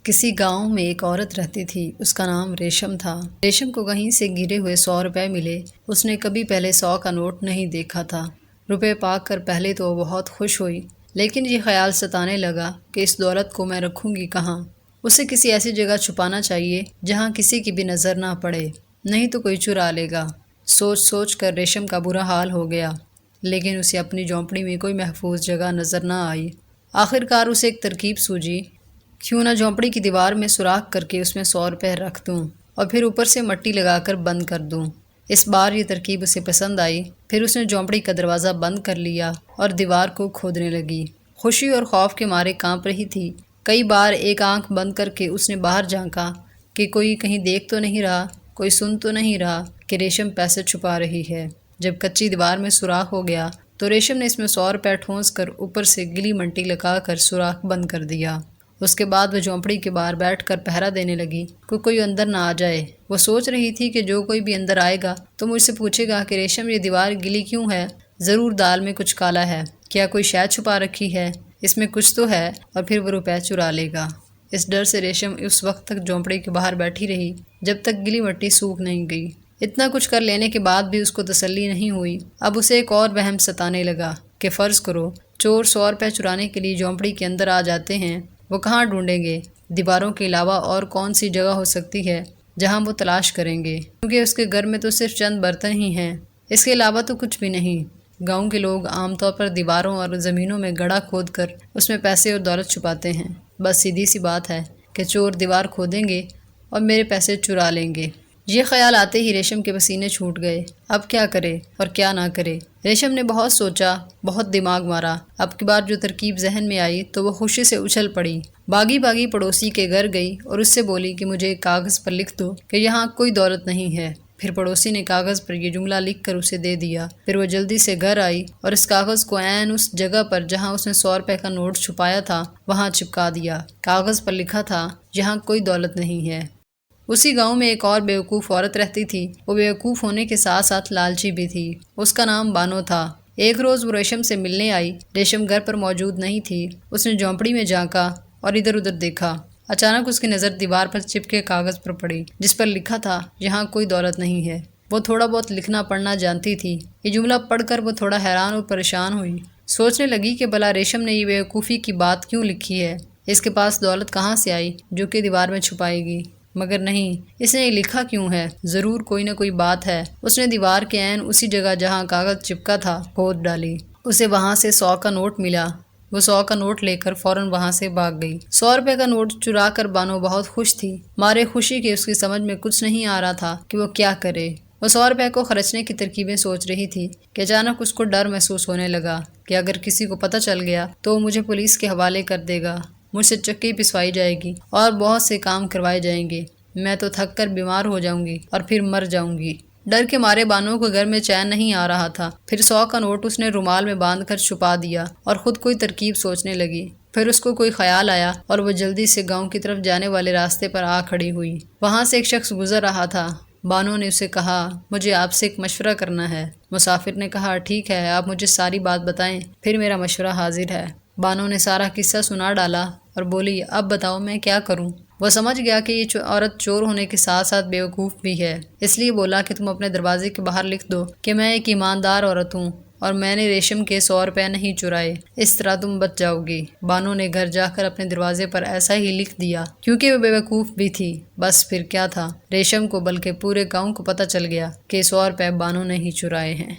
کسی گاؤں میں ایک عورت رہتی تھی۔ اس کا نام ریشم تھا۔ ریشم کو کہیں سے گرے ہوئے 100 روپے ملے۔ اس نے کبھی پہلے 100 کا نوٹ نہیں دیکھا تھا۔ روپے پا کر پہلے تو وہ بہت خوش ہوئی، لیکن یہ خیال ستانے لگا کہ اس دولت کو میں رکھوں گی کہاں؟ اسے کسی ایسی جگہ چھپانا چاہیے جہاں کسی کی بھی نظر نہ پڑے، نہیں تو کوئی چرا لے گا۔ سوچ سوچ کر ریشم کا برا حال ہو گیا، لیکن اسے اپنی جھونپڑی میں کوئی محفوظ جگہ نظر نہ آئی۔ آخرکار اسے ایک ترکیب سوجھی، کیوں نہ جھونپڑی کی دیوار میں سوراخ کر کے اس میں 100 روپے رکھ دوں اور پھر اوپر سے مٹی لگا کر بند کر دوں۔ اس بار یہ ترکیب اسے پسند آئی۔ پھر اس نے جھونپڑی کا دروازہ بند کر لیا اور دیوار کو کھودنے لگی۔ خوشی اور خوف کے مارے کانپ رہی تھی۔ کئی بار ایک آنکھ بند کر کے اس نے باہر جھانکا کہ کوئی کہیں دیکھ تو نہیں رہا، کوئی سن تو نہیں رہا کہ ریشم پیسے چھپا رہی ہے۔ جب کچی دیوار میں سوراخ ہو گیا تو ریشم نے اس میں 100 روپے ٹھونس کر اوپر سے گلی منٹی لگا کر سوراخ بند کر دیا۔ اس کے بعد وہ جھونپڑی کے باہر بیٹھ کر پہرا دینے لگی کہ کوئی اندر نہ آ جائے۔ وہ سوچ رہی تھی کہ جو کوئی بھی اندر آئے گا تو مجھ سے پوچھے گا کہ ریشم یہ دیوار گلی کیوں ہے؟ ضرور دال میں کچھ کالا ہے، کیا کوئی شے چھپا رکھی ہے؟ اس میں کچھ تو ہے، اور پھر وہ روپے چرا لے گا۔ اس ڈر سے ریشم اس وقت تک جھونپڑی کے باہر بیٹھی رہی جب تک گلی مٹی سوکھ نہیں گئی۔ اتنا کچھ کر لینے کے بعد بھی اس کو تسلی نہیں ہوئی۔ اب اسے ایک اور وہم ستانے لگا کہ فرض کرو چور 100 روپے چرانے کے لیے جھونپڑی کے اندر آ جاتے ہیں، وہ کہاں ڈھونڈیں گے؟ دیواروں کے علاوہ اور کون سی جگہ ہو سکتی ہے جہاں وہ تلاش کریں گے؟ کیونکہ اس کے گھر میں تو صرف چند برتن ہی ہیں، اس کے علاوہ تو کچھ بھی نہیں۔ گاؤں کے لوگ عام طور پر دیواروں اور زمینوں میں گڑھا کھود کر اس میں پیسے اور دولت چھپاتے ہیں۔ بس سیدھی سی بات ہے کہ چور دیوار کھودیں گے اور میرے پیسے چرا لیں گے۔ یہ خیال آتے ہی ریشم کے پسینے چھوٹ گئے۔ اب کیا کرے اور کیا نہ کرے؟ ریشم نے بہت سوچا، بہت دماغ مارا۔ اب کی بار جو ترکیب ذہن میں آئی تو وہ خوشی سے اچھل پڑی۔ باغی باغی پڑوسی کے گھر گئی اور اس سے بولی کہ مجھے ایک کاغذ پر لکھ دو کہ یہاں کوئی دولت نہیں ہے۔ پھر پڑوسی نے کاغذ پر یہ جملہ لکھ کر اسے دے دیا۔ پھر وہ جلدی سے گھر آئی اور اس کاغذ کو عین اس جگہ پر جہاں اس نے 100 روپے کا نوٹ چھپایا تھا وہاں چپکا دیا۔ کاغذ پر لکھا تھا، یہاں کوئی دولت نہیں ہے۔ اسی گاؤں میں ایک اور بیوقوف عورت رہتی تھی۔ وہ بیوقوف ہونے کے ساتھ ساتھ لالچی بھی تھی۔ اس کا نام بانو تھا۔ ایک روز وہ ریشم سے ملنے آئی۔ ریشم گھر پر موجود نہیں تھی۔ اس نے جھونپڑی میں جھانکا اور ادھر ادھر دیکھا۔ اچانک اس کی نظر دیوار پر چپکے کاغذ پر پڑی جس پر لکھا تھا، یہاں کوئی دولت نہیں ہے۔ وہ تھوڑا بہت لکھنا پڑھنا جانتی تھی۔ یہ جملہ پڑھ کر وہ تھوڑا حیران اور پریشان ہوئی۔ سوچنے لگی کہ بھلا ریشم نے یہ بیوقوفی کی بات کیوں لکھی ہے؟ اس کے پاس دولت کہاں سے آئی جو کہ دیوار میں چھپائے گی؟ مگر نہیں، اس نے یہ لکھا کیوں ہے؟ ضرور کوئی نہ کوئی بات ہے۔ اس نے دیوار کے عین اسی جگہ جہاں کاغذ چپکا تھا کھود ڈالی۔ اسے وہاں سے 100 کا نوٹ ملا۔ وہ 100 کا نوٹ لے کر فوراً وہاں سے بھاگ گئی۔ 100 روپے کا نوٹ چرا کر بانو بہت خوش تھی۔ مارے خوشی کے اس کی سمجھ میں کچھ نہیں آ رہا تھا کہ وہ کیا کرے۔ وہ 100 روپے کو خرچنے کی ترکیبیں سوچ رہی تھی کہ اچانک اس کو ڈر محسوس ہونے لگا کہ اگر کسی کو پتہ چل گیا تو وہ مجھے پولیس کے حوالے کر دے گا، مجھ سے چکی پسوائی جائے گی اور بہت سے کام کروائے جائیں گے۔ میں تو تھک کر بیمار ہو جاؤں گی اور پھر مر جاؤں گی۔ ڈر کے مارے بانو کو گھر میں چین نہیں آ رہا تھا۔ پھر 100 کا نوٹ اس نے رومال میں باندھ کر چھپا دیا اور خود کوئی ترکیب سوچنے لگی۔ پھر اس کو کوئی خیال آیا اور وہ جلدی سے گاؤں کی طرف جانے والے راستے پر آ کھڑی ہوئی۔ وہاں سے ایک شخص گزر رہا تھا۔ بانو نے اسے کہا، مجھے آپ سے ایک مشورہ کرنا ہے۔ مسافر نے کہا، ٹھیک ہے، آپ مجھے ساری بات بتائیں، پھر میرا مشورہ حاضر ہے۔ بانو نے سارا قصہ سنا ڈالا اور بولی، اب بتاؤ میں کیا کروں؟ وہ سمجھ گیا کہ یہ عورت چور ہونے کے ساتھ ساتھ بیوقوف بھی ہے، اس لیے بولا کہ تم اپنے دروازے کے باہر لکھ دو کہ میں ایک ایماندار عورت ہوں اور میں نے ریشم کے 100 روپے نہیں چرائے، اس طرح تم بچ جاؤ گی۔ بانو نے گھر جا کر اپنے دروازے پر ایسا ہی لکھ دیا کیونکہ وہ بیوقوف بھی تھی۔ بس پھر کیا تھا، ریشم کو بلکہ پورے گاؤں کو پتہ چل گیا کہ 100 روپے بانو نے ہی چرائے ہیں۔